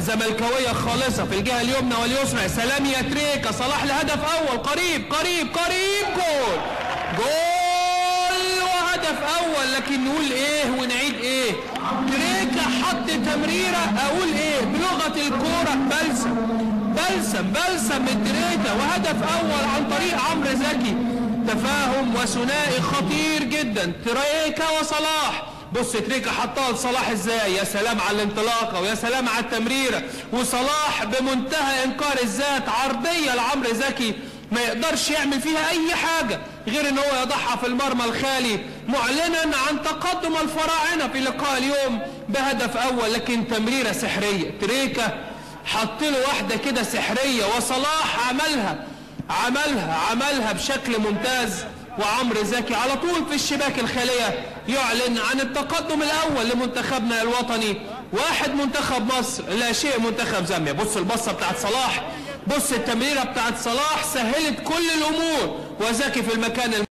زملكاويه خالصه في الجهه اليمنى واليسرى. سلام يا تريكا، صلاح لهدف اول، قريب قريب قريب، جول جول وهدف اول. لكن نقول ايه ونعيد ايه؟ تريكا حط تمريره، اقول ايه بلغه الكوره؟ بلسم من تريكا، وهدف اول عن طريق عمرو زكي. تفاهم وثنائي خطير جدا، تريكا وصلاح. بص تريكا حطها لصلاح ازاي، يا سلام على الانطلاقه ويا سلام على التمريره. وصلاح بمنتهى انكار الذات، عرضيه لعمرو زكي ما يقدرش يعمل فيها اي حاجه غير ان هو يضعها في المرمى الخالي، معلنا عن تقدم الفراعنه في لقاء اليوم بهدف اول. لكن تمريره سحريه، تريكا حط له واحده كده سحريه، وصلاح عملها بشكل ممتاز. وعمرو زكي على طول في الشباك الخاليه يعلن عن التقدم الاول لمنتخبنا الوطني. 1 منتخب مصر لا شيء منتخب زامبيا. بص البصه بتاعت صلاح، بص التمريره بتاعت صلاح، سهلت كل الامور، وزكي في المكان